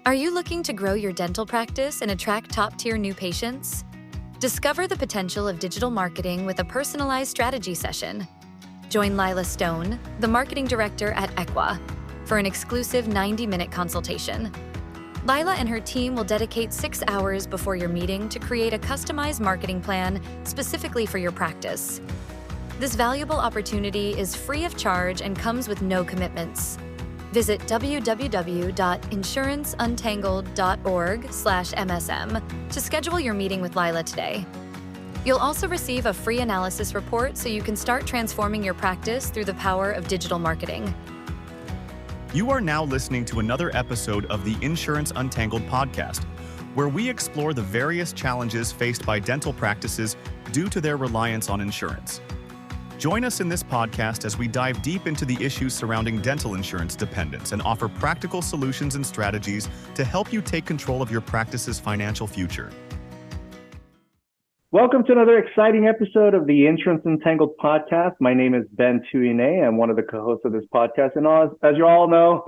Are you looking to grow your dental practice and attract top-tier new patients? Discover the potential of digital marketing with a personalized strategy session. Join Lila Stone, the marketing director at Equa, for an exclusive 90-minute consultation. Lila and her team will dedicate 6 hours before your meeting to create a customized marketing plan specifically for your practice. This valuable opportunity is free of charge and comes with no commitments. Visit www.insuranceuntangledorg/MSM to schedule your meeting with Lila today. You'll also receive a free analysis report so you can start transforming your practice through the power of digital marketing. You are now listening to another episode of the Insurance Untangled podcast, where we explore the various challenges faced by dental practices due to their reliance on insurance. Join us in this podcast as we dive deep into the issues surrounding dental insurance dependence and offer practical solutions and strategies to help you take control of your practice's financial future. Welcome to another exciting episode of the Insurance Untangled podcast. My name is Ben Tuinei. I'm one of the co-hosts of this podcast. And as you all know,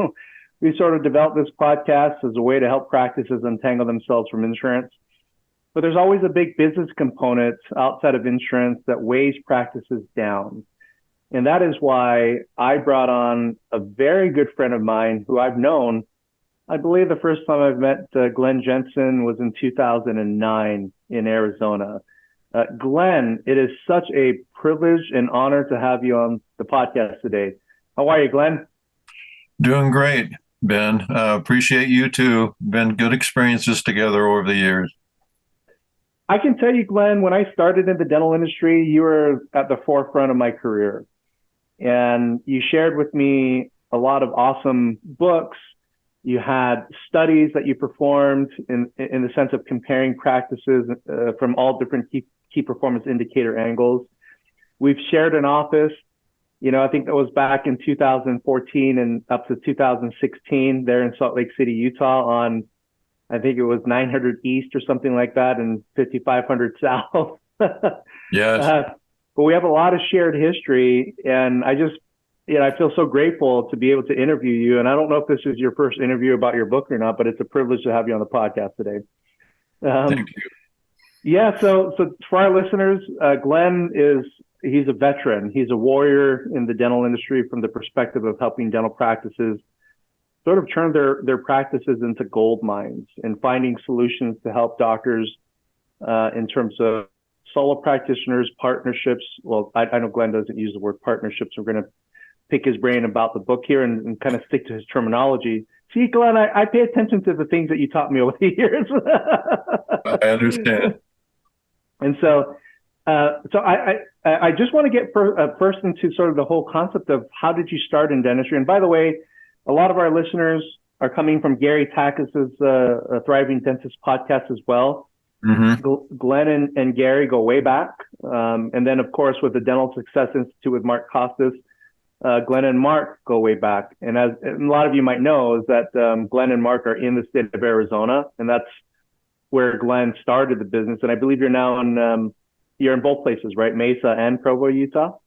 we sort of developed this podcast as a way to help practices untangle themselves from insurance. But there's always a big business component outside of insurance that weighs practices down. And that is why I brought on a very good friend of mine who I've known. I believe the first time I've met Glen Jensen was in 2009 in Arizona. Glen, it is such a privilege and honor to have you on the podcast today. How are you, Glen? Doing great, Ben. Appreciate you too. Been good experiences together over the years. I can tell you, Glen, when I started in the dental industry, you were at the forefront of my career. And you shared with me a lot of awesome books. You had studies that you performed in the sense of comparing practices from all different key performance indicator angles. We've shared an office. I think that was back in 2014 and up to 2016 there in Salt Lake City, Utah on, I think it was 900 East or something like that and 5500 South. Yes. But we have a lot of shared history, and I feel so grateful to be able to interview you. And I don't know if this is your first interview about your book or not, but it's a privilege to have you on the podcast today. Thank you. Yeah. So for our listeners, Glen he's a veteran. He's a warrior in the dental industry from the perspective of helping dental practices sort of turn their practices into gold mines and finding solutions to help doctors in terms of solo practitioners, partnerships. Well, I know Glen doesn't use the word partnerships. We're going to pick his brain about the book here and kind of stick to his terminology. See, Glen, I pay attention to the things that you taught me over the years. I understand. And so I just want to get first into sort of the whole concept of how did you start in dentistry? And by the way, a lot of our listeners are coming from Gary Tackis's Thriving Dentist podcast as well. Mm-hmm. Glen and Gary go way back. And then, of course, with the Dental Success Institute with Mark Costas, Glen and Mark go way back. And as a lot of you might know, is that Glen and Mark are in the state of Arizona, and that's where Glen started the business. And I believe you're now you're in both places, right? Mesa and Provo, Utah?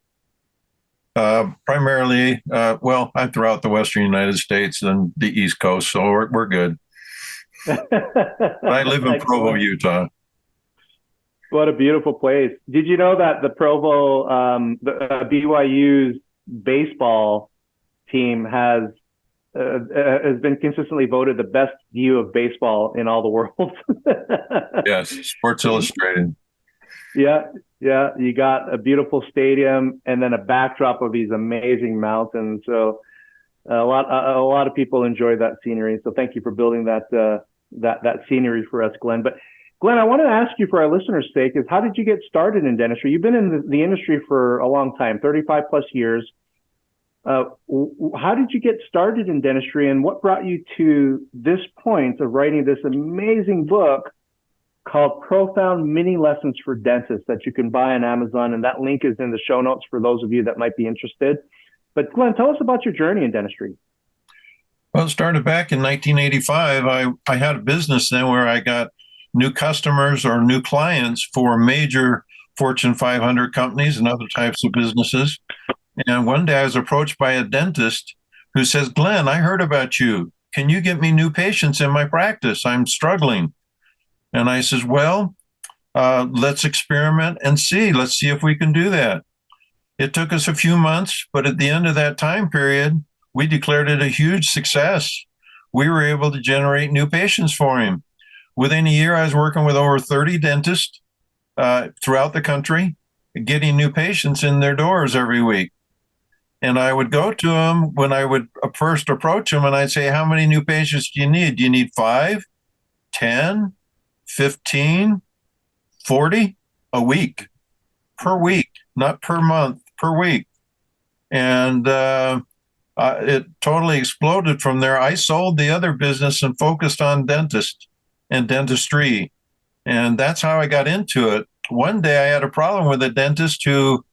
Primarily, I'm throughout the Western United States and the East Coast, so we're good. I live in Provo, Utah. What a beautiful place. Did you know that the Provo, BYU's baseball team has been consistently voted the best view of baseball in all the world? Yes, Sports Illustrated. Yeah. You got a beautiful stadium and then a backdrop of these amazing mountains. So a lot of people enjoy that scenery. So thank you for building that scenery for us, Glen. But Glen, I want to ask you for our listeners' sake is how did you get started in dentistry? You've been in the industry for a long time, 35 plus years. How did you get started in dentistry, and what brought you to this point of writing this amazing book called Profound Mini Lessons for Dentists that you can buy on Amazon? And that link is in the show notes for those of you that might be interested. But Glen, tell us about your journey in dentistry. Well, it started back in 1985. I had a business then where I got new customers or new clients for major Fortune 500 companies and other types of businesses. And one day I was approached by a dentist who says, "Glen, I heard about you. can you get me new patients in my practice? I'm struggling. And I says, well, let's experiment and see. Let's see if we can do that. It took us a few months, but at the end of that time period, we declared it a huge success. We were able to generate new patients for him. Within a year, I was working with over 30 dentists throughout the country, getting new patients in their doors every week. And I would go to them when I would first approach them, and I'd say, how many new patients do you need? Do you need 5, 10, 15, 40 a week? Per week, not per month, per week. And it totally exploded from there. I sold the other business and focused on dentist and dentistry. And that's how I got into it. One day I had a problem with a dentist who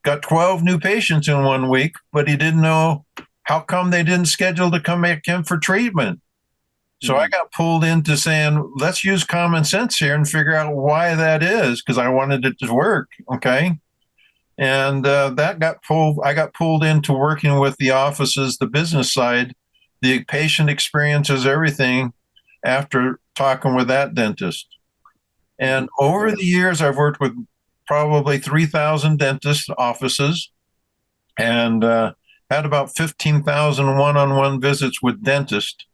got 12 new patients in 1 week, but he didn't know how come they didn't schedule to come back in for treatment. So I got pulled into saying, let's use common sense here and figure out why that is, because I wanted it to work. Okay. And I got pulled into working with the offices, the business side, the patient experiences, everything after talking with that dentist. And over the years, I've worked with probably 3,000 dentist offices and had about 15,000 one-on-one visits with dentists.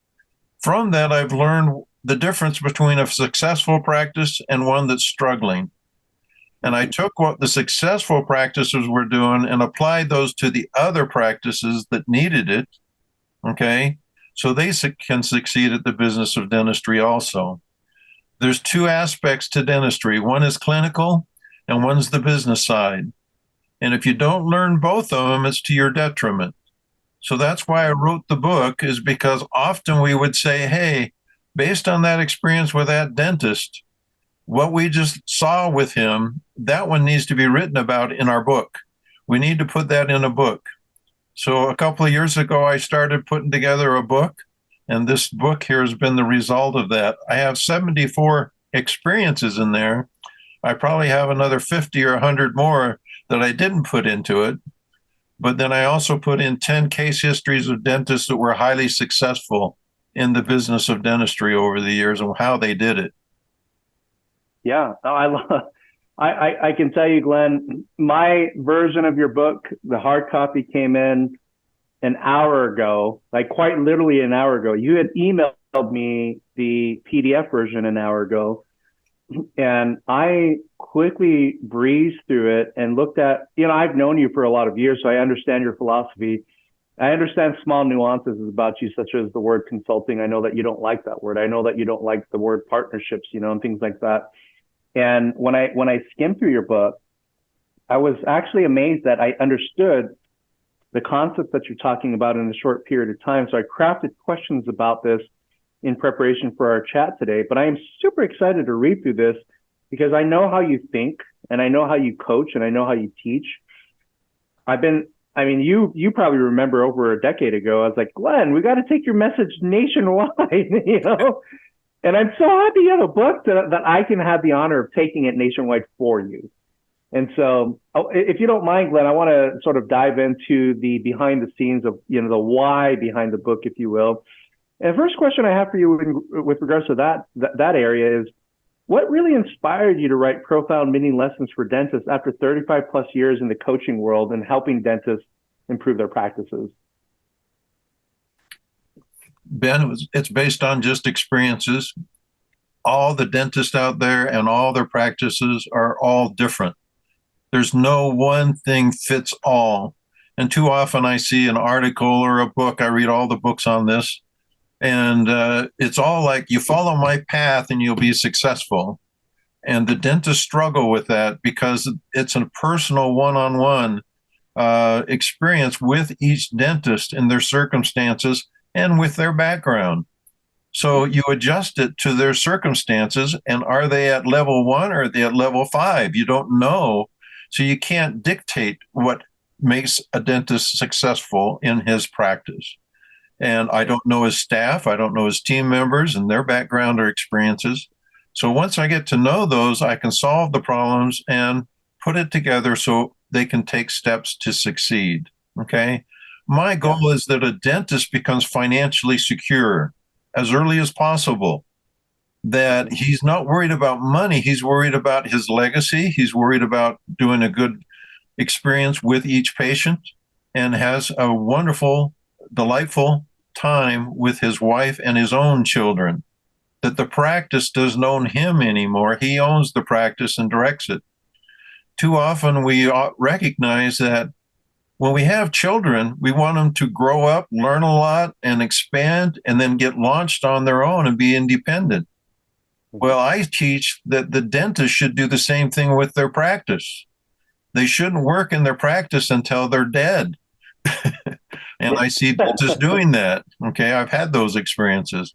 From that, I've learned the difference between a successful practice and one that's struggling. And I took what the successful practices were doing and applied those to the other practices that needed it, okay? So they can succeed at the business of dentistry also. There's 2 aspects to dentistry. One is clinical and one's the business side. And if you don't learn both of them, it's to your detriment. So that's why I wrote the book, is because often we would say, hey, based on that experience with that dentist, what we just saw with him, that one needs to be written about in our book. We need to put that in a book. So a couple of years ago, I started putting together a book, and this book here has been the result of that. I have 74 experiences in there. I probably have another 50 or 100 more that I didn't put into it. But then I also put in 10 case histories of dentists that were highly successful in the business of dentistry over the years and how they did it. Yeah, I can tell you, Glenn, my version of your book, the hard copy, came in an hour ago, like quite literally an hour ago. You had emailed me the PDF version an hour ago, and I quickly breezed through it and looked at, I've known you for a lot of years, so I understand your philosophy. I understand small nuances about you, such as the word consulting. I know that you don't like that word. I know that you don't like the word partnerships, and things like that. And when I skimmed through your book, I was actually amazed that I understood the concept that you're talking about in a short period of time. So I crafted questions about this in preparation for our chat today. But I am super excited to read through this because I know how you think, and I know how you coach, and I know how you teach. You probably remember over a decade ago, I was like, Glenn, we got to take your message nationwide, And I'm so happy you have a book that I can have the honor of taking it nationwide for you. And so if you don't mind, Glenn, I want to sort of dive into the behind the scenes of, the why behind the book, if you will. And the first question I have for you with regards to that area is, what really inspired you to write Profound Mini Lessons for Dentists after 35 plus years in the coaching world and helping dentists improve their practices? Ben, it's based on just experiences. All the dentists out there and all their practices are all different. There's no one thing fits all. And too often I see an article or a book, I read all the books on this, and it's all like, you follow my path and you'll be successful. And the dentists struggle with that because it's a personal one-on-one experience with each dentist in their circumstances and with their background. So you adjust it to their circumstances, and are they at level 1 or are they at level 5? You don't know. So you can't dictate what makes a dentist successful in his practice. And I don't know his staff. I don't know his team members and their background or experiences. So once I get to know those, I can solve the problems and put it together so they can take steps to succeed. Okay. My goal is that a dentist becomes financially secure. as early as possible, that he's not worried about money. He's worried about his legacy. He's worried about doing a good experience with each patient, and has a wonderful, delightful time with his wife and his own children. That the practice doesn't own him anymore. He owns the practice and directs it. Too often we recognize that when we have children, we want them to grow up, learn a lot, and expand, and then get launched on their own and be independent. Well, I teach that the dentist should do the same thing with their practice. They shouldn't work in their practice until they're dead. And I see dentists doing that. Okay, I've had those experiences.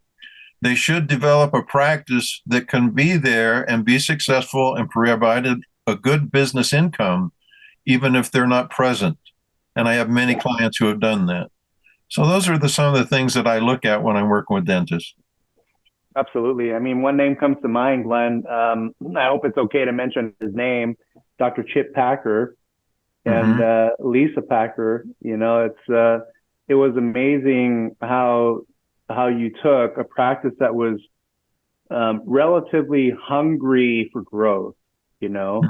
They should develop a practice that can be there and be successful and provide a good business income, even if they're not present. And I have many clients who have done that. So those are some of the things that I look at when I'm working with dentists. Absolutely. I mean, one name comes to mind, Glenn. I hope it's okay to mention his name, Dr. Chip Packer and Lisa Packer. You know, it was amazing how you took a practice that was relatively hungry for growth, you know.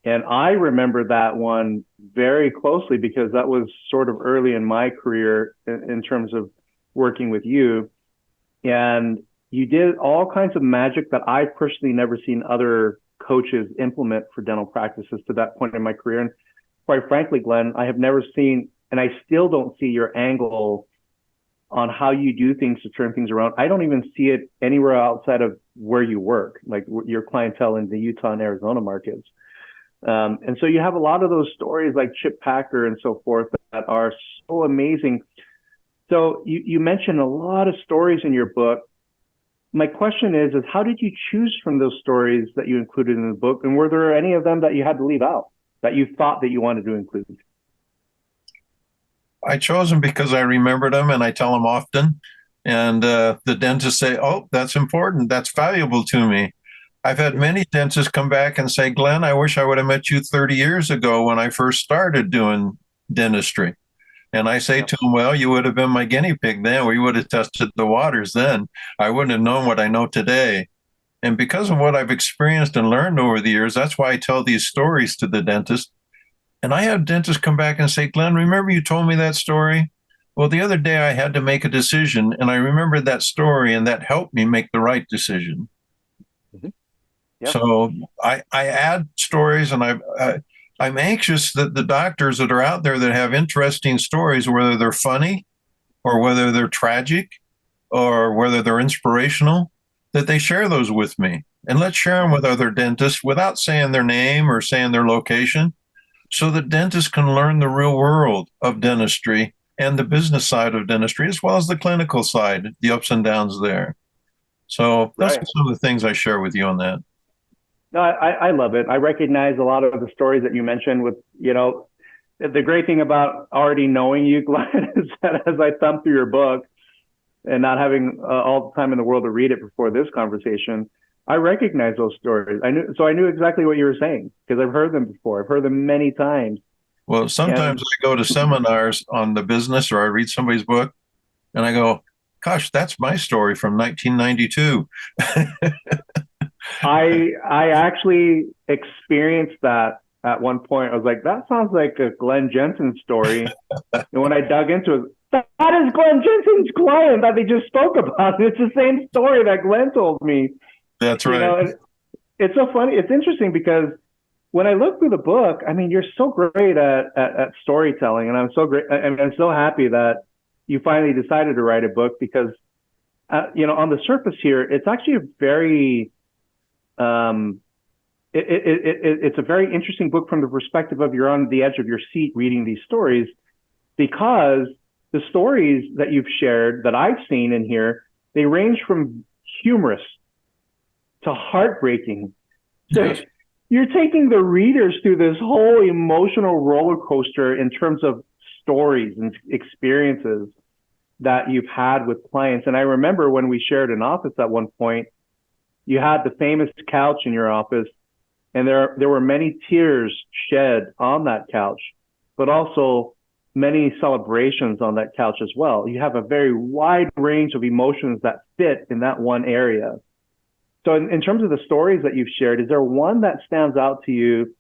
And I remember that one very closely because that was sort of early in my career in terms of working with you. And you did all kinds of magic that I personally never seen other coaches implement for dental practices to that point in my career. And quite frankly, Glenn, I have never seen, and I still don't see your angle on how you do things to turn things around. I don't even see it anywhere outside of where you work, like your clientele in the Utah and Arizona markets. And so you have a lot of those stories like Chip Packer and so forth that are so amazing. So you mentioned a lot of stories in your book. My question is how did you choose from those stories that you included in the book? And were there any of them that you had to leave out that you thought that you wanted to include? I chose them because I remembered them and I tell them often. And the dentists say, oh, that's important. That's valuable to me. I've had many dentists come back and say, Glenn, I wish I would have met you 30 years ago when I first started doing dentistry. And I say to them, well, you would have been my guinea pig then. We would have tested the waters then. I wouldn't have known what I know today. And because of what I've experienced and learned over the years, that's why I tell these stories to the dentist. And I have dentists come back and say, Glenn, remember you told me that story? Well, the other day I had to make a decision and I remembered that story and that helped me make the right decision. Yep. So I add stories, and I'm anxious that the doctors that are out there that have interesting stories, whether they're funny or whether they're tragic or whether they're inspirational, that they share those with me. And let's share them with other dentists without saying their name or saying their location, so that dentists can learn the real world of dentistry and the business side of dentistry, as well as the clinical side, the ups and downs there. So those are some of the things I share with you on that. No, I love it. I recognize a lot of the stories that you mentioned with, you know, the great thing about already knowing you, Glenn, is that as I thumb through your book and not having all the time in the world to read it before this conversation, I recognize those stories. I knew exactly what you were saying because I've heard them before. I've heard them many times. Well, sometimes I go to seminars on the business or I read somebody's book and I go, gosh, that's my story from 1992. I actually experienced that at one point. I was like, that sounds like a Glen Jensen story. And when I dug into it, that is Glen Jensen's client that they just spoke about. It's the same story that Glenn told me. That's right. You know, it's so funny. It's interesting because when I look through the book, I mean, you're so great at storytelling, and I'm so happy that you finally decided to write a book because, you know, on the surface here, it's actually a very it's a very interesting book from the perspective of you're on the edge of your seat reading these stories, because the stories that you've shared that I've seen in here, they range from humorous to heartbreaking. So yes. You're taking the readers through this whole emotional roller coaster in terms of stories and experiences that you've had with clients. And I remember when we shared an office at one point, you had the famous couch in your office, and there were many tears shed on that couch, but also many celebrations on that couch as well. You have a very wide range of emotions that fit in that one area. So in terms of the stories that you've shared, is there one that stands out to you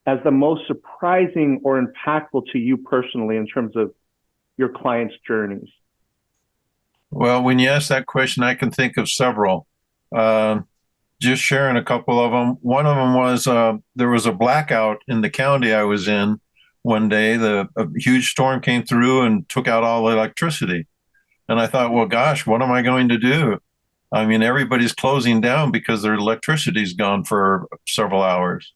as the most surprising or impactful to you personally in terms of your clients' journeys? Well, when you ask that question, I can think of several. Just sharing a couple of them. One of them was there was a blackout in the county I was in one day. A huge storm came through and took out all the electricity. And I thought, well, gosh, what am I going to do? I mean, everybody's closing down because their electricity's gone for several hours.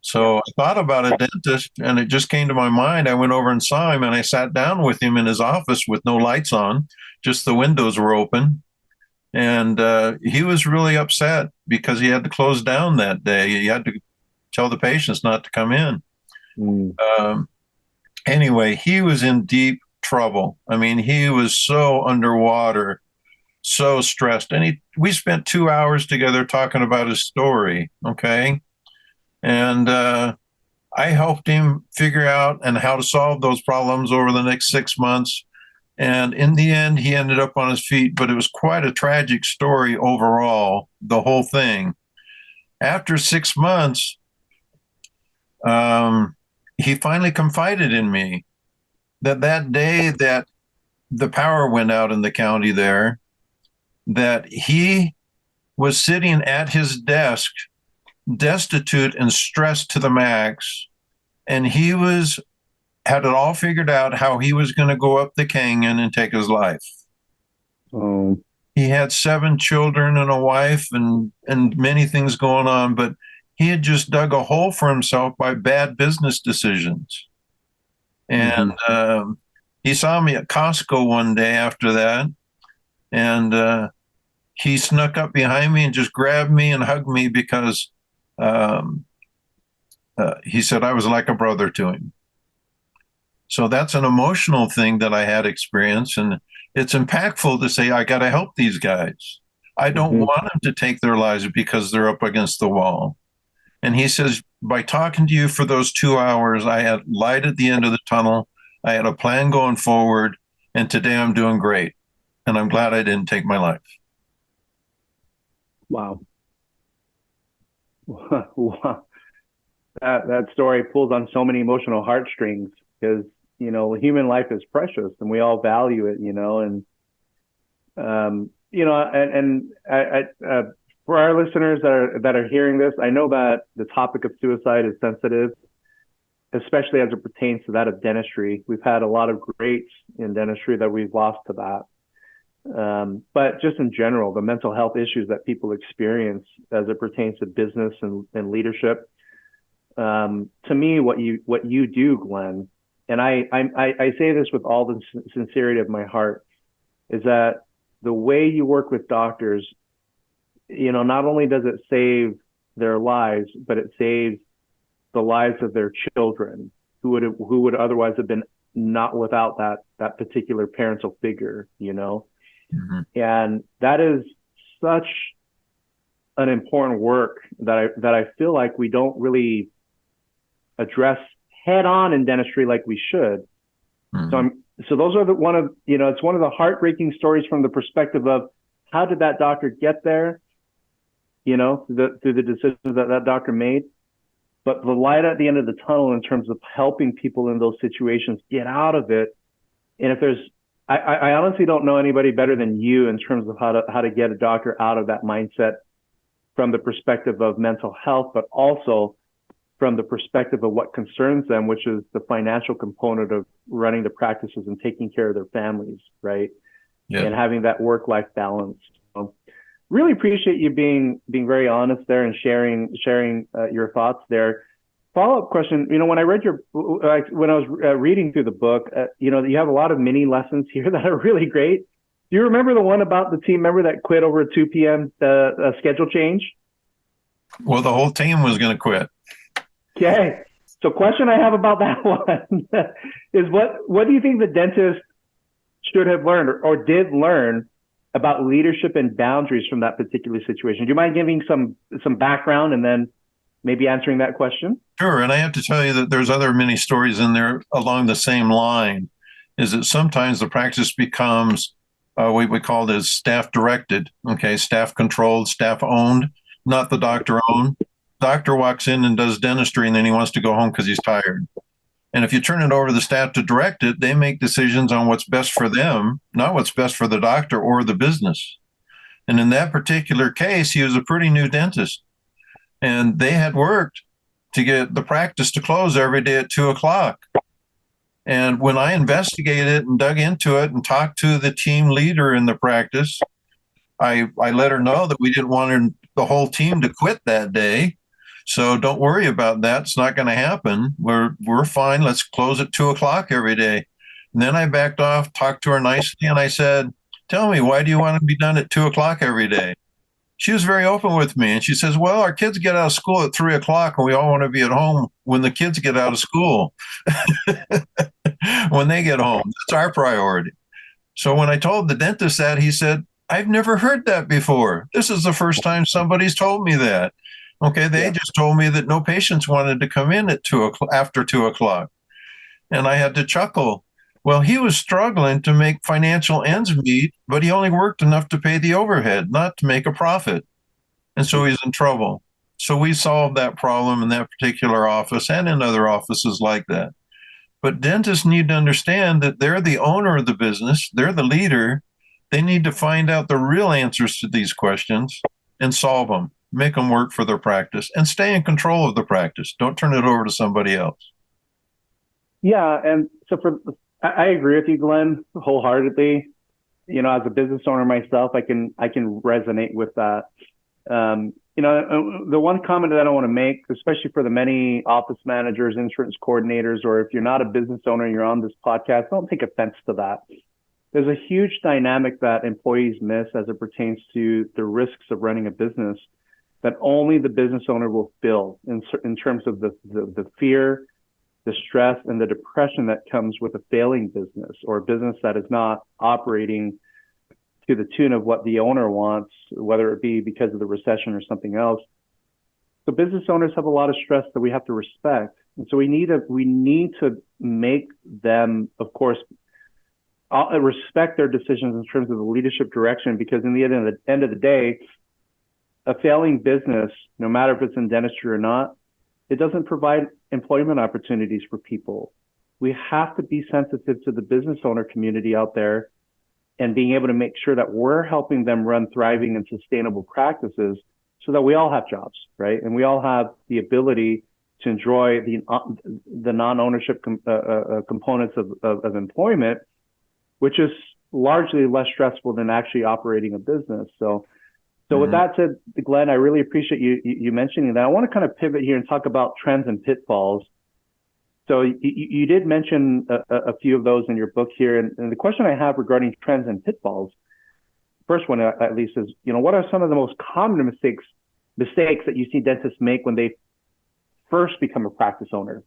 So I thought about a dentist, and it just came to my mind. I went over and saw him, and I sat down with him in his office with no lights on, just the windows were open. And he was really upset because he had to close down that day. He had to tell the patients not to come in. Anyway, he was in deep trouble. I mean, he was so underwater, so stressed. And we spent 2 hours together talking about his story, okay? And I helped him figure out and how to solve those problems over the next 6 months. And in the end, he ended up on his feet, but it was quite a tragic story overall, the whole thing. After 6 months, he finally confided in me that day that the power went out in the county there, that he was sitting at his desk, destitute and stressed to the max, and he had it all figured out how he was going to go up the canyon and take his life. Oh. He had 7 children and a wife and many things going on, but he had just dug a hole for himself by bad business decisions. And he saw me at Costco one day after that, and he snuck up behind me and just grabbed me and hugged me because he said I was like a brother to him. So that's an emotional thing that I had experienced, and it's impactful to say, I got to help these guys. I don't want them to take their lives because they're up against the wall. And he says, by talking to you for those 2 hours, I had light at the end of the tunnel. I had a plan going forward, and today I'm doing great. And I'm glad I didn't take my life. Wow. Wow. That story pulls on so many emotional heartstrings because, you know, human life is precious and we all value it, you know, and, you know, for our listeners that are hearing this, I know that the topic of suicide is sensitive, especially as it pertains to that of dentistry. We've had a lot of greats in dentistry that we've lost to that. But just in general, the mental health issues that people experience as it pertains to business and leadership. To me, what you do, Glen, and I say this with all the sincerity of my heart, is that the way you work with doctors, you know, not only does it save their lives, but it saves the lives of their children who would otherwise have been not without that particular parental figure, you know. And that is such an important work that I feel like we don't really address head on in dentistry like we should. So those are it's one of the heartbreaking stories from the perspective of how did that doctor get there, you know, through the decisions that doctor made. But the light at the end of the tunnel in terms of helping people in those situations get out of it. And if there's, I honestly don't know anybody better than you in terms of how to get a doctor out of that mindset from the perspective of mental health, but also from the perspective of what concerns them, which is the financial component of running the practices and taking care of their families, right? Yeah. And having that work-life balance. So really appreciate you being very honest there and sharing your thoughts there. Follow-up question, you know, when I read when I was reading through the book, you know, you have a lot of mini lessons here that are really great. Do you remember the one about the team member that quit over a 2 p.m. Schedule change? Well, the whole team was going to quit. Okay. So question I have about that one is what do you think the dentist should have learned or did learn about leadership and boundaries from that particular situation? Do you mind giving some background and then maybe answering that question? Sure. And I have to tell you that there's other many stories in there along the same line, is that sometimes the practice becomes what we call as staff directed, okay, staff controlled, staff owned, not the doctor owned. Doctor walks in and does dentistry and then he wants to go home because he's tired. And if you turn it over to the staff to direct it, they make decisions on what's best for them, not what's best for the doctor or the business. And in that particular case, he was a pretty new dentist. And they had worked to get the practice to close every day at 2:00. And when I investigated and dug into it and talked to the team leader in the practice, I let her know that we didn't want the whole team to quit that day. So don't worry about that. It's not going to happen. We're fine. Let's close at 2:00 every day. And then I backed off, talked to her nicely, and I said, "Tell me, why do you want to be done at 2:00 every day?" She was very open with me, and she says, "Well, our kids get out of school at 3:00, and we all want to be at home when the kids get out of school." When they get home, that's our priority. So when I told the dentist that, he said, "I've never heard that before. This is the first time somebody's told me that." Okay, they just told me that no patients wanted to come in at 2:00 after 2:00. And I had to chuckle. Well, he was struggling to make financial ends meet, but he only worked enough to pay the overhead, not to make a profit. And so he's in trouble. So we solved that problem in that particular office and in other offices like that. But dentists need to understand that they're the owner of the business, they're the leader. They need to find out the real answers to these questions and solve them, make them work for their practice, and stay in control of the practice. Don't turn it over to somebody else. Yeah, and so I agree with you, Glenn, wholeheartedly. As a business owner myself, I can resonate with that. The one comment that I want to make, especially for the many office managers, insurance coordinators, or if you're not a business owner and you're on this podcast, don't take offense to that. There's a huge dynamic that employees miss as it pertains to the risks of running a business that only the business owner will feel in terms of the fear, the stress, and the depression that comes with a failing business or a business that is not operating to the tune of what the owner wants, whether it be because of the recession or something else. So business owners have a lot of stress that we have to respect. And so we need to make them, of course, respect their decisions in terms of the leadership direction, because in the end of the day, a failing business, no matter if it's in dentistry or not, it doesn't provide employment opportunities for people. We have to be sensitive to the business owner community out there and being able to make sure that we're helping them run thriving and sustainable practices so that we all have jobs, right? And we all have the ability to enjoy the non-ownership components of employment, which is largely less stressful than actually operating a business. So with that said, Glenn, I really appreciate you mentioning that. I want to kind of pivot here and talk about trends and pitfalls. So you did mention a few of those in your book here. And the question I have regarding trends and pitfalls, first one at least is, what are some of the most common mistakes that you see dentists make when they first become a practice owner?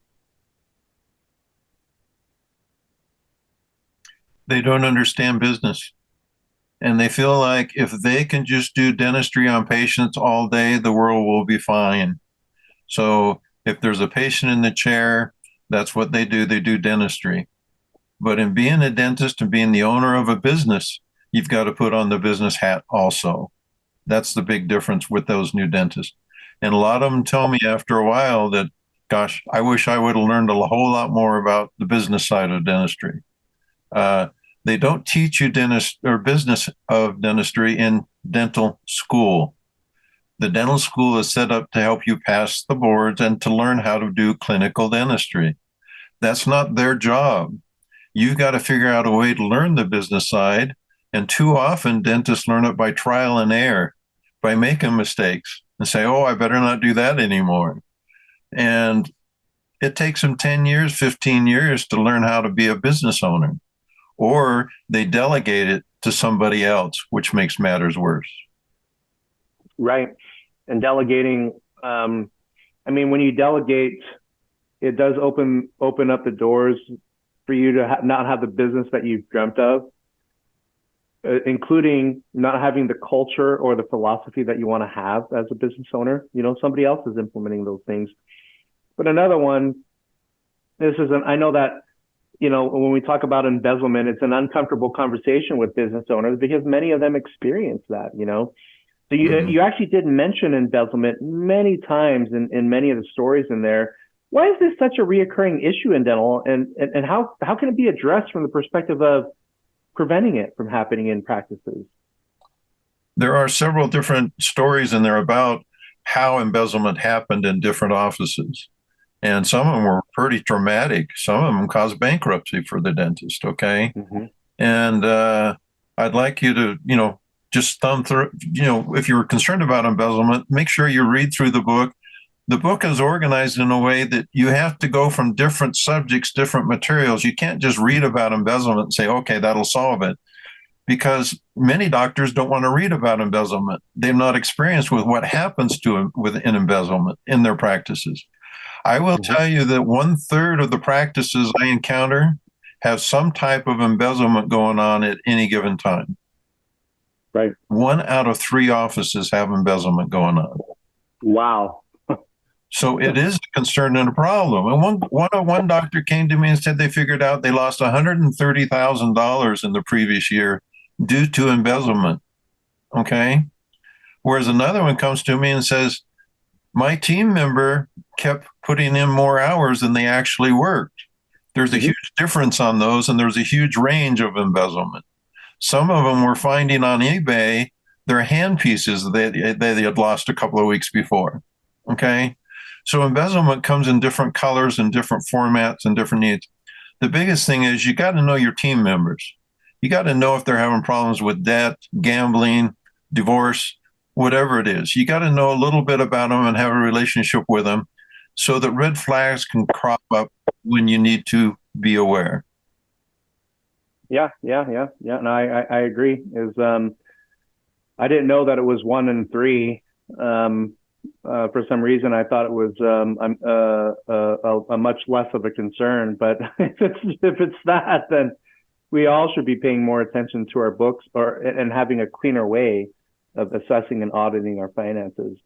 They don't understand business. And they feel like if they can just do dentistry on patients all day, the world will be fine. So if there's a patient in the chair, that's what they do. They do dentistry. But in being a dentist and being the owner of a business, you've got to put on the business hat also. That's the big difference with those new dentists. And a lot of them tell me after a while that, gosh, I wish I would have learned a whole lot more about the business side of dentistry. They don't teach you business of dentistry in dental school. The dental school is set up to help you pass the boards and to learn how to do clinical dentistry. That's not their job. You've got to figure out a way to learn the business side. And too often, dentists learn it by trial and error, by making mistakes and say, oh, I better not do that anymore. And it takes them 10 years, 15 years to learn how to be a business owner. Or they delegate it to somebody else, which makes matters worse. Right. And delegating, when you delegate, it does open up the doors for you to not have the business that you've dreamt of, including not having the culture or the philosophy that you want to have as a business owner. Somebody else is implementing those things. But another one, I know that, when we talk about embezzlement, it's an uncomfortable conversation with business owners because many of them experience that, So you actually did mention embezzlement many times in many of the stories in there. Why is this such a reoccurring issue in dental, and how can it be addressed from the perspective of preventing it from happening in practices? There are several different stories in there about how embezzlement happened in different offices. And some of them were pretty traumatic. Some of them caused bankruptcy for the dentist. Okay. Mm-hmm. And I'd like you to, just thumb through, if you're concerned about embezzlement, make sure you read through the book. The book is organized in a way that you have to go from different subjects, different materials. You can't just read about embezzlement and say, okay, that'll solve it. Because many doctors don't want to read about embezzlement. They've not experienced with what happens to them within embezzlement in their practices. I will tell you that 1/3 of the practices I encounter have some type of embezzlement going on at any given time. Right. 1 out of 3 offices have embezzlement going on. Wow. So it is a concern and a problem. And one doctor came to me and said they figured out they lost $130,000 in the previous year due to embezzlement. Okay. Whereas another one comes to me and says, my team member kept putting in more hours than they actually worked. There's a huge difference on those, and there's a huge range of embezzlement. Some of them were finding on eBay their handpieces that they had lost a couple of weeks before. Okay. So embezzlement comes in different colors and different formats and different needs. The biggest thing is you got to know your team members. You got to know if they're having problems with debt, gambling, divorce, whatever it is. You got to know a little bit about them and have a relationship with them so that red flags can crop up when you need to be aware. Yeah. No, I agree. I didn't know that it was 1 in 3. For some reason, I thought it was a much less of a concern. But if it's that, then we all should be paying more attention to our books and having a cleaner way of assessing and auditing our finances.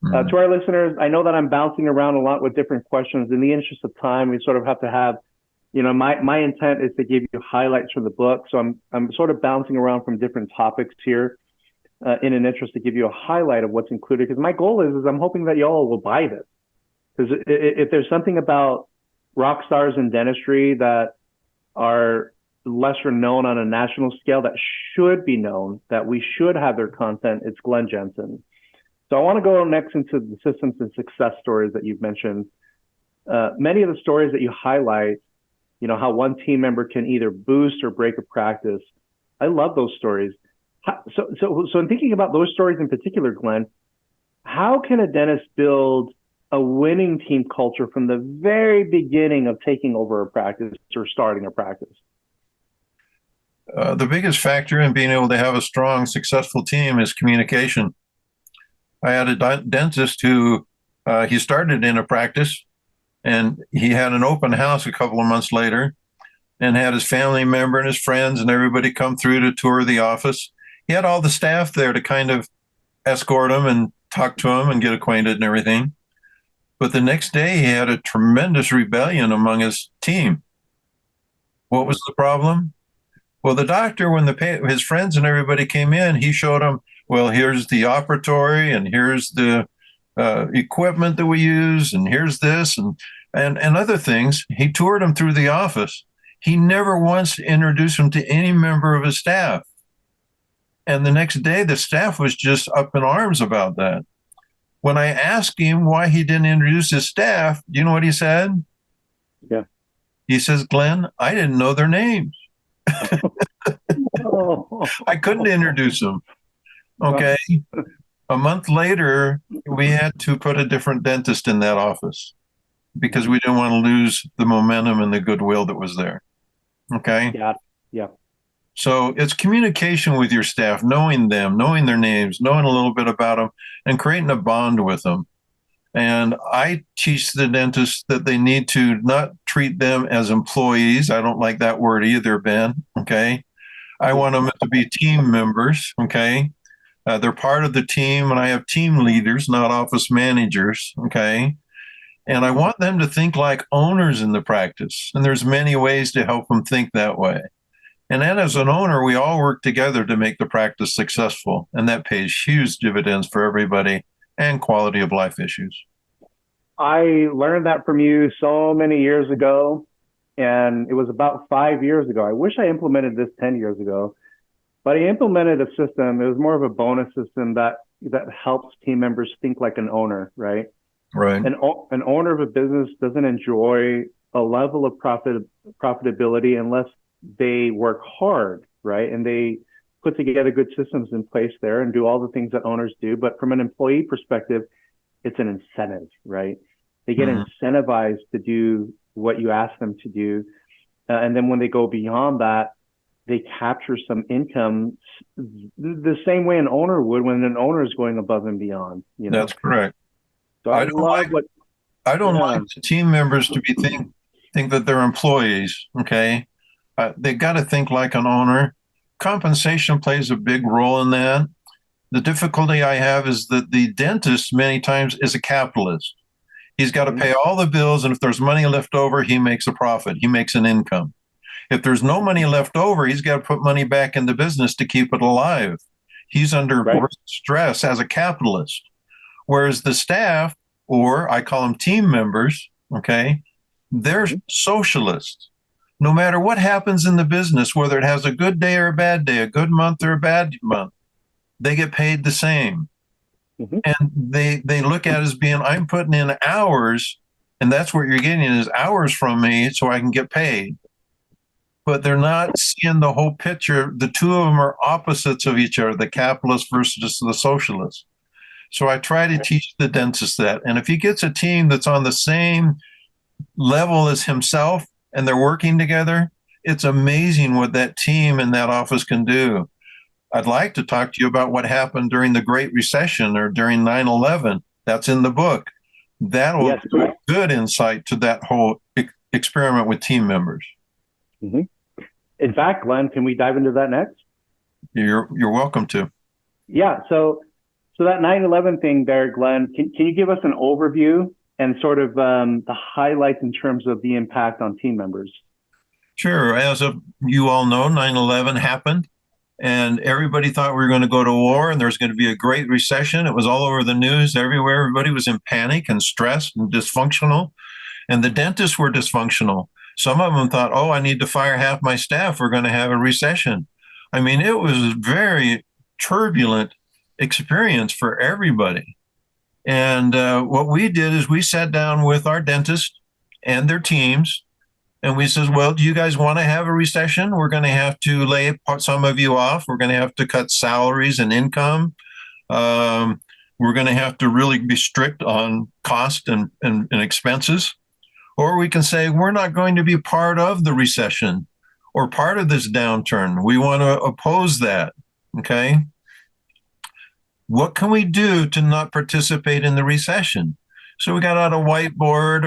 To our listeners, I know that I'm bouncing around a lot with different questions. In the interest of time, we sort of have to have, my intent is to give you highlights from the book. So I'm sort of bouncing around from different topics here in an interest to give you a highlight of what's included. Because my goal is I'm hoping that y'all will buy this. Because if there's something about rock stars in dentistry that are lesser known on a national scale that should be known, that we should have their content, it's Glen Jensen. So I want to go next into the systems and success stories that you've mentioned. Many of the stories that you highlight, how one team member can either boost or break a practice. I love those stories. So in thinking about those stories in particular, Glen, how can a dentist build a winning team culture from the very beginning of taking over a practice or starting a practice? The biggest factor in being able to have a strong, successful team is communication. I had a dentist who he started in a practice, and he had an open house a couple of months later and had his family member and his friends and everybody come through to tour the office. He had all the staff there to kind of escort him and talk to him and get acquainted and everything. But the next day, he had a tremendous rebellion among his team. What was the problem? Well, the doctor, when his friends and everybody came in, he showed them, well, here's the operatory, and here's the equipment that we use, and here's this, and other things. He toured them through the office. He never once introduced them to any member of his staff. And the next day, the staff was just up in arms about that. When I asked him why he didn't introduce his staff, do you know what he said? Yeah. He says, Glenn, I didn't know their names. I couldn't introduce them. Okay. A month later, we had to put a different dentist in that office because we didn't want to lose the momentum and the goodwill that was there. Okay. Yeah. So it's communication with your staff, knowing them, knowing their names, knowing a little bit about them, and creating a bond with them. And I teach the dentists that they need to not treat them as employees. I don't like that word either, Ben. Okay. I want them to be team members. Okay. They're part of the team, and I have team leaders, not office managers. Okay. And I want them to think like owners in the practice. And there's many ways to help them think that way. And then as an owner, we all work together to make the practice successful. And that pays huge dividends for everybody and quality of life issues. I learned that from you so many years ago, and it was about 5 years ago. I wish I implemented this 10 years ago, but I implemented a system. It was more of a bonus system that helps team members think like an owner, right? Right. An owner of a business doesn't enjoy a level of profitability unless they work hard, right? And they put together good systems in place there and do all the things that owners do. But from an employee perspective, it's an incentive, right? They get incentivized to do what you ask them to do. And then when they go beyond that, they capture some income the same way an owner would when an owner is going above and beyond. You know? That's correct. So I don't like the team members to think that they're employees. Okay. They got to think like an owner. Compensation plays a big role in that. The difficulty I have is that the dentist many times is a capitalist. He's got to pay all the bills, and if there's money left over, he makes a profit. He makes an income. If there's no money left over, he's got to put money back in the business to keep it alive. He's under stress as a capitalist. Whereas the staff, or I call them team members, okay, they're socialists. No matter what happens in the business, whether it has a good day or a bad day, a good month or a bad month, they get paid the same. And they look at it as being, I'm putting in hours, and that's what you're getting is hours from me so I can get paid. But they're not seeing the whole picture. The two of them are opposites of each other, the capitalist versus the socialist. So I try to teach the dentist that. And if he gets a team that's on the same level as himself and they're working together, it's amazing what that team in that office can do. I'd like to talk to you about what happened during the Great Recession or during 9/11. That's in the book. That'll give a good insight to that whole experiment with team members. In fact, Glenn, can we dive into that next? You're welcome to. Yeah. So that 9/11 thing there, Glenn, can you give us an overview and sort of the highlights in terms of the impact on team members? Sure. As you all know, 9/11 happened. And everybody thought we were going to go to war and there's going to be a great recession. It was all over the news everywhere. Everybody was in panic and stressed and dysfunctional. And the dentists were dysfunctional. Some of them thought, I need to fire half my staff. We're going to have a recession. I mean, it was a very turbulent experience for everybody. And what we did is we sat down with our dentists and their teams. And we says, well, do you guys want to have a recession? We're going to have to lay some of you off. We're going to have to cut salaries and income. We're going to have to really be strict on cost and expenses. Or we can say, we're not going to be part of the recession or part of this downturn. We want to oppose that. Okay. What can we do to not participate in the recession? So we got out a whiteboard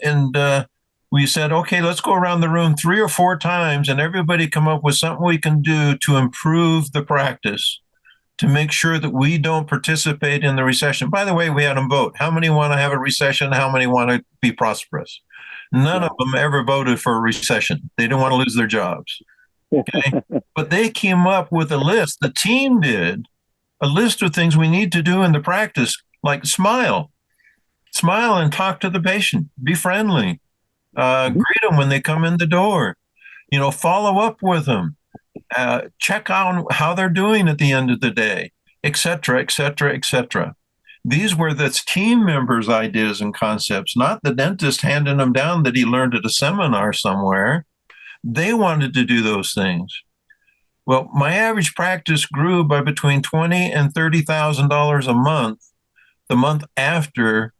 and we said, okay, let's go around the room 3 or 4 times and everybody come up with something we can do to improve the practice, to make sure that we don't participate in the recession. By the way, we had them vote. How many want to have a recession? How many want to be prosperous? None of them ever voted for a recession. They didn't want to lose their jobs. Okay. But they came up with a list. The team did a list of things we need to do in the practice, like smile and talk to the patient, be friendly. Greet them when they come in the door, follow up with them, check on how they're doing at the end of the day, et cetera, et cetera, et cetera. These were the team members' ideas and concepts, not the dentist handing them down that he learned at a seminar somewhere. They wanted to do those things. Well, my average practice grew by between $20,000 and $30,000 a month, the month after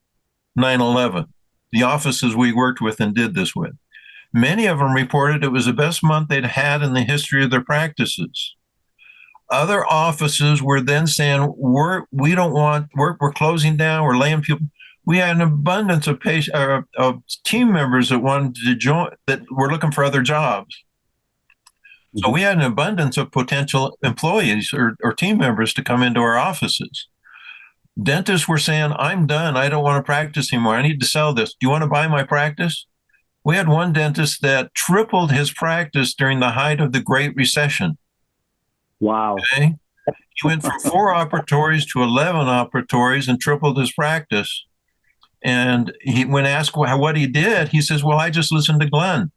9/11. The offices we worked with and did this with. Many of them reported it was the best month they'd had in the history of their practices. Other offices were then saying, we're closing down, we're laying people. We had an abundance of team members that wanted to join, that were looking for other jobs. So we had an abundance of potential employees or team members to come into our offices. Dentists were saying, I'm done. I don't want to practice anymore. I need to sell this. Do you want to buy my practice? We had one dentist that tripled his practice during the height of the Great Recession. Wow. Okay? He went from 4 operatories to 11 operatories and tripled his practice. And when asked what he did, he says, well, I just listened to Glenn.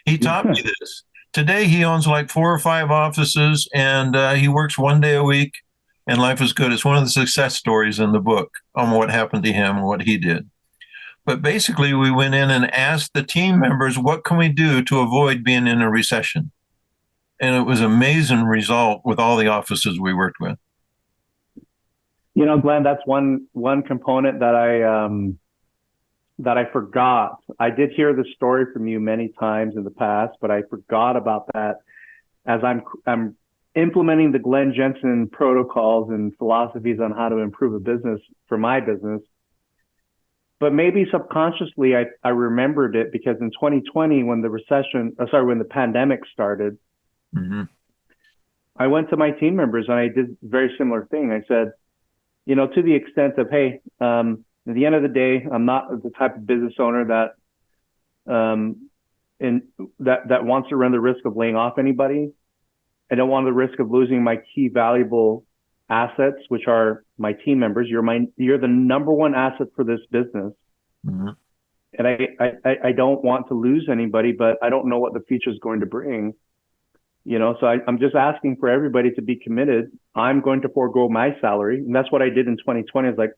He taught me this. Today, he owns like 4 or 5 offices, and he works 1 day a week, and life is good. It's one of the success stories in the book on what happened to him and what he did. But basically, we went in and asked the team members, what can we do to avoid being in a recession? And it was an amazing result with all the offices we worked with. You know, Glenn, that's one component that I forgot. I did hear the story from you many times in the past, but I forgot about that as I'm implementing the Glen Jensen protocols and philosophies on how to improve a business for my business. But maybe subconsciously, I remembered it because in 2020, when the pandemic started, mm-hmm. I went to my team members and I did a very similar thing. I said, you know, to the extent of, hey, at the end of the day, I'm not the type of business owner that wants to run the risk of laying off anybody. I don't want the risk of losing my key valuable assets, which are my team members. You're the number one asset for this business. Mm-hmm. And I don't want to lose anybody, but I don't know what the future is going to bring. You know, so I'm just asking for everybody to be committed. I'm going to forego my salary. And that's what I did in 2020. It's like,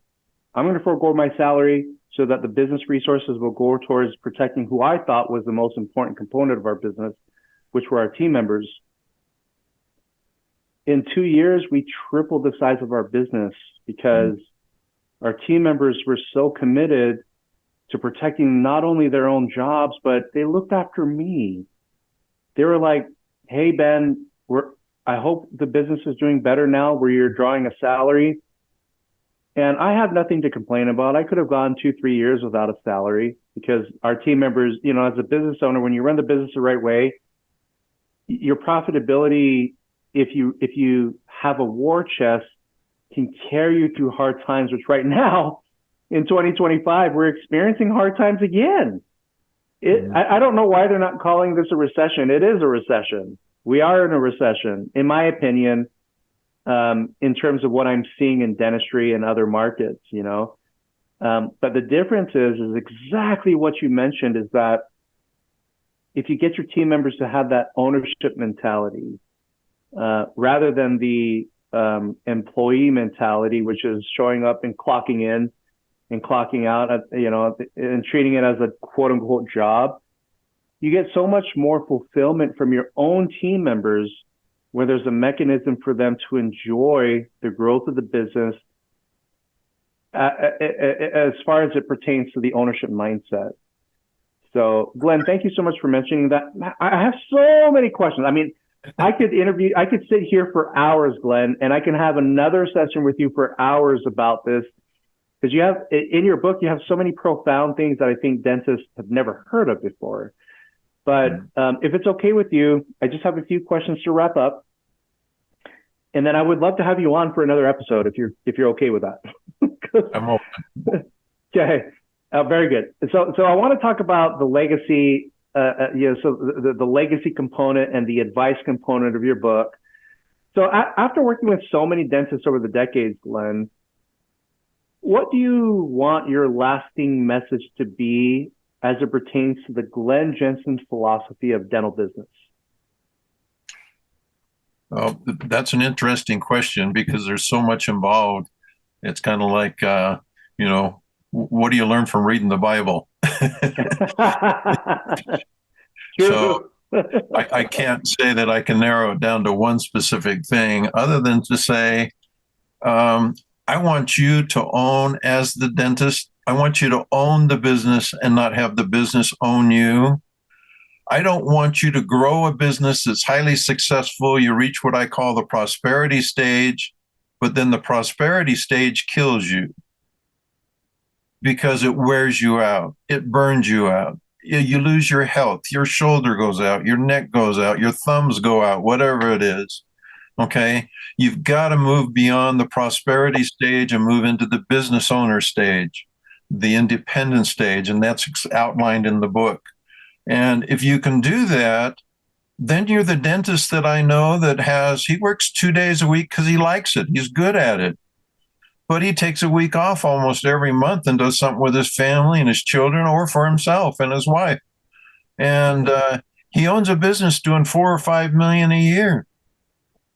I'm going to forego my salary so that the business resources will go towards protecting who I thought was the most important component of our business, which were our team members. In 2 years, we tripled the size of our business because our team members were so committed to protecting not only their own jobs, but they looked after me. They were like, hey, Ben, I hope the business is doing better now where you're drawing a salary. And I have nothing to complain about. I could have gone 2-3 years without a salary because our team members, you know, as a business owner, when you run the business the right way, your profitability, if you have a war chest, can carry you through hard times, which right now in 2025, we're experiencing hard times again. I don't know why they're not calling this a recession. It is a recession. We are in a recession, in my opinion, in terms of what I'm seeing in dentistry and other markets, you know. But the difference is exactly what you mentioned, is that if you get your team members to have that ownership mentality, rather than the employee mentality, which is showing up and clocking in and clocking out, you know, and treating it as a quote unquote job, you get so much more fulfillment from your own team members where there's a mechanism for them to enjoy the growth of the business as far as it pertains to the ownership mindset. So, Glenn, thank you so much for mentioning that. I have so many questions. I mean, I could sit here for hours, Glenn, and I can have another session with you for hours about this. Because you have, in your book, you have so many profound things that I think dentists have never heard of before. But if it's okay with you, I just have a few questions to wrap up. And then I would love to have you on for another episode if you're okay with that. I'm open. Okay, very good. So I want to talk about the legacy, the legacy component and the advice component of your book. So after working with so many dentists over the decades, Glenn, what do you want your lasting message to be as it pertains to the Glen Jensen philosophy of dental business? Well, that's an interesting question because there's so much involved. It's kind of like, you know, what do you learn from reading the Bible? So I can't say that I can narrow it down to one specific thing other than to say, I want you to own, as the dentist, I want you to own the business and not have the business own you. I don't want you to grow a business that's highly successful. You reach what I call the prosperity stage, but then the prosperity stage kills you because it wears you out. It burns you out. You lose your health. Your shoulder goes out. Your neck goes out. Your thumbs go out, whatever it is. Okay. You've got to move beyond the prosperity stage and move into the business owner stage, the independent stage. And that's outlined in the book. And if you can do that, then you're the dentist that I know that he works 2 days a week because he likes it. He's good at it. But he takes a week off almost every month and does something with his family and his children or for himself and his wife. And he owns a business doing 4 or 5 million a year.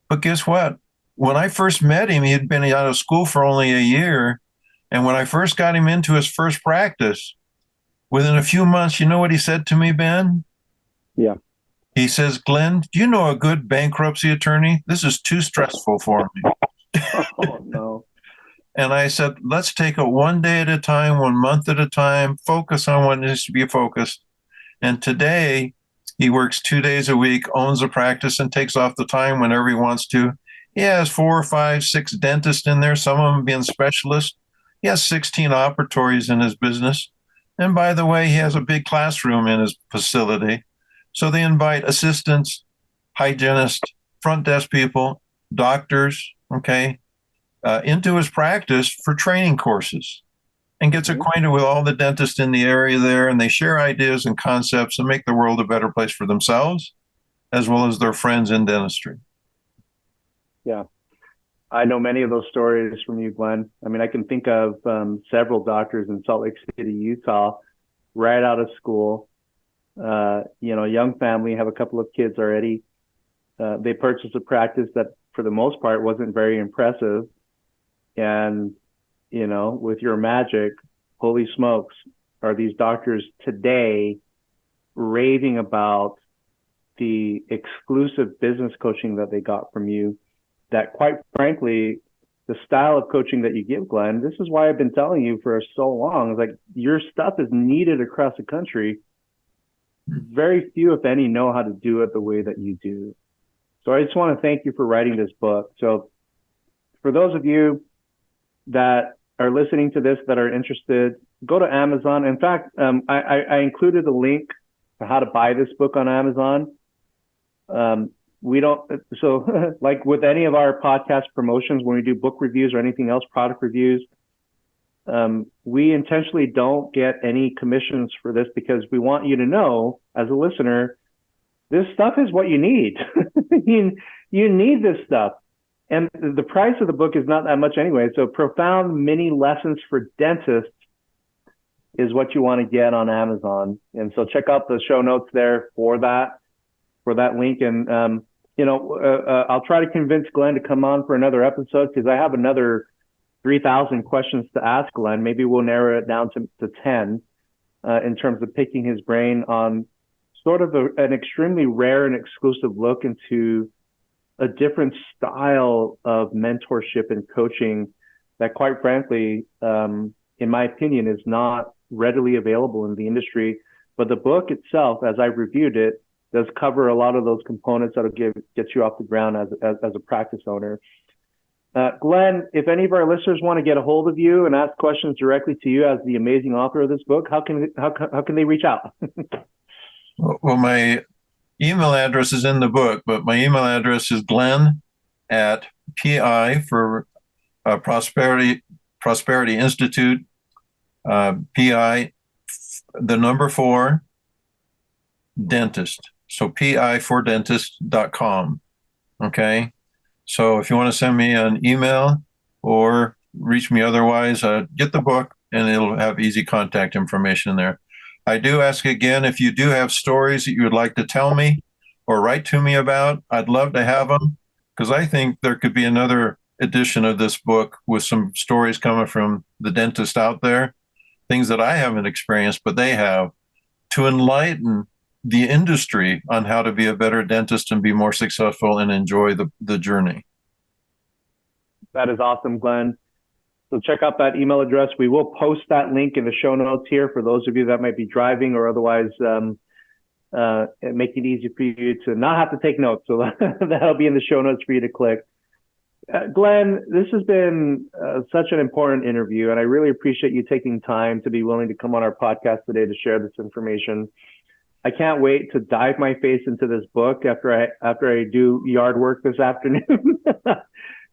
But guess what? When I first met him, he had been out of school for only a year. And when I first got him into his first practice, within a few months, you know what he said to me, Ben? Yeah. He says, Glenn, do you know a good bankruptcy attorney? This is too stressful for me. Oh, no. And I said, let's take it one day at a time, 1 month at a time, focus on what needs to be focused. And today, he works 2 days a week, owns a practice, and takes off the time whenever he wants to. He has 4 or 5, 6 dentists in there, some of them being specialists. He has 16 operatories in his business. And by the way, he has a big classroom in his facility. So they invite assistants, hygienists, front desk people, doctors, into his practice for training courses, and gets acquainted with all the dentists in the area there, and they share ideas and concepts and make the world a better place for themselves as well as their friends in dentistry. Yeah. I know many of those stories from you, Glenn. I mean, I can think of several doctors in Salt Lake City, Utah, right out of school, young family, have a couple of kids already. They purchased a practice that for the most part wasn't very impressive. And, with your magic, holy smokes, are these doctors today raving about the exclusive business coaching that they got from you, that quite frankly, the style of coaching that you give, Glenn, this is why I've been telling you for so long. It's like your stuff is needed across the country. Very few, if any, know how to do it the way that you do. So I just want to thank you for writing this book. So for those of you that are listening to this that are interested, go to Amazon. In fact, I included a link to how to buy this book on Amazon. So like with any of our podcast promotions, when we do book reviews or anything else, product reviews, we intentionally don't get any commissions for this because we want you to know, as a listener, this stuff is what you need. You need this stuff. And the price of the book is not that much anyway. So Profound Mini Lessons for Dentists is what you want to get on Amazon. And so check out the show notes there for that link. And, I'll try to convince Glenn to come on for another episode because I have another 3,000 questions to ask Glenn. Maybe we'll narrow it down to 10 in terms of picking his brain on sort of an extremely rare and exclusive look into a different style of mentorship and coaching that, quite frankly, in my opinion, is not readily available in the industry. But the book itself, as I reviewed it, does cover a lot of those components that'll get you off the ground as a practice owner. Glenn, if any of our listeners want to get a hold of you and ask questions directly to you as the amazing author of this book, how can they reach out? Well, my email address is in the book, but my email address is Glenn at PI for Prosperity Institute, PI, the number 4, dentist. So PI4dentist.com. Okay. So if you want to send me an email or reach me otherwise, get the book and it'll have easy contact information there. I do ask again, if you do have stories that you would like to tell me or write to me about, I'd love to have them because I think there could be another edition of this book with some stories coming from the dentist out there, things that I haven't experienced, but they have, to enlighten the industry on how to be a better dentist and be more successful and enjoy the journey. That is awesome, Glenn. So check out that email address. We will post that link in the show notes here for those of you that might be driving or otherwise make it easy for you to not have to take notes. So that'll be in the show notes for you to click. Glenn, this has been such an important interview, and I really appreciate you taking time to be willing to come on our podcast today to share this information. I can't wait to dive my face into this book after I do yard work this afternoon.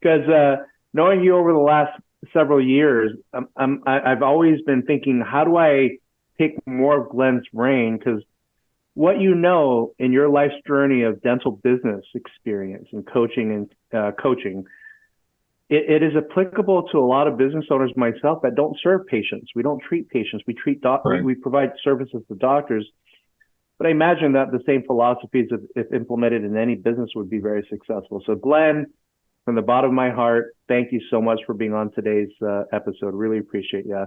Because knowing you over the last several years, I've always been thinking, how do I pick more of Glen's brain? Because what you know in your life's journey of dental business experience and coaching, it is applicable to a lot of business owners, myself, that don't serve patients. We don't treat patients. We treat Right. we provide services to doctors. But I imagine that the same philosophies, if implemented in any business, would be very successful. So, Glen, from the bottom of my heart, thank you so much for being on today's episode. Really appreciate you.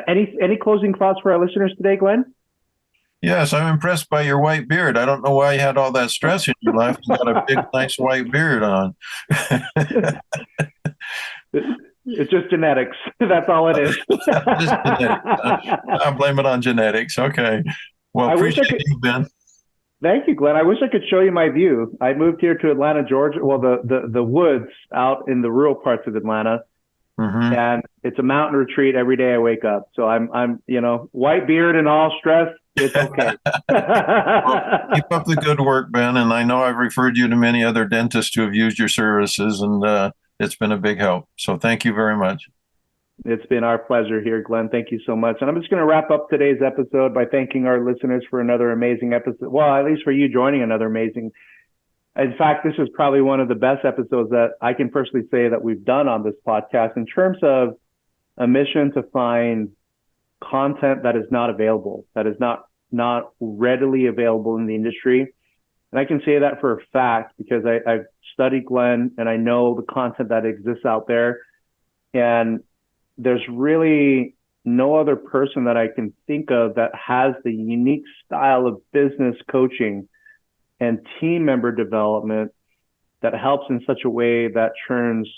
Any closing thoughts for our listeners today, Glen? Yes, I'm impressed by your white beard. I don't know why you had all that stress in your life. You got a big, nice white beard on. It's just genetics. That's all it is. Just genetics. I'll blame it on genetics. Okay. Well, appreciate you, Ben. Thank you, Glen. I wish I could show you my view. I moved here to Atlanta, Georgia. Well, the woods out in the rural parts of Atlanta. Mm-hmm. And it's a mountain retreat every day I wake up. So I'm white beard and all stress. It's okay. Well, keep up the good work, Ben. And I know I've referred you to many other dentists who have used your services, and it's been a big help. So thank you very much. It's been our pleasure here, Glen. Thank you so much. And I'm just going to wrap up today's episode by thanking our listeners for another amazing episode. Well, at least for you joining another amazing. In fact, this is probably one of the best episodes that I can personally say that we've done on this podcast in terms of a mission to find content that is not available, that is not readily available in the industry. And I can say that for a fact because I've studied Glen and I know the content that exists out there. And there's really no other person that I can think of that has the unique style of business coaching and team member development that helps in such a way that turns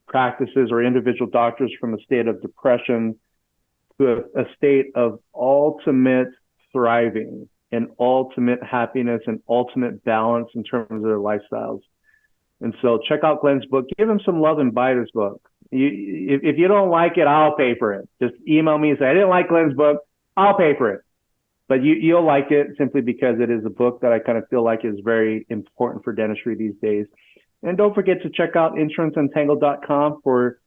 practices or individual doctors from a state of depression to a state of ultimate thriving and ultimate happiness and ultimate balance in terms of their lifestyles. And so check out Glen's book. Give him some love and buy this book. If you don't like it, I'll pay for it. Just email me and say, I didn't like Glen's book. I'll pay for it. But you'll like it simply because it is a book that I kind of feel like is very important for dentistry these days. And don't forget to check out insuranceentangled.com for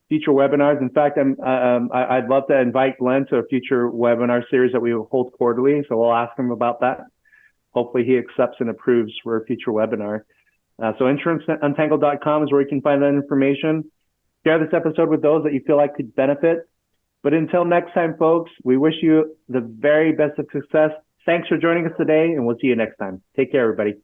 future webinars. In fact, I'd love to invite Glen to a future webinar series that we will hold quarterly. So we'll ask him about that. Hopefully he accepts and approves for a future webinar. So insuranceentangled.com is where you can find that information. Share this episode with those that you feel like could benefit. But until next time, folks, we wish you the very best of success. Thanks for joining us today, and we'll see you next time. Take care, everybody.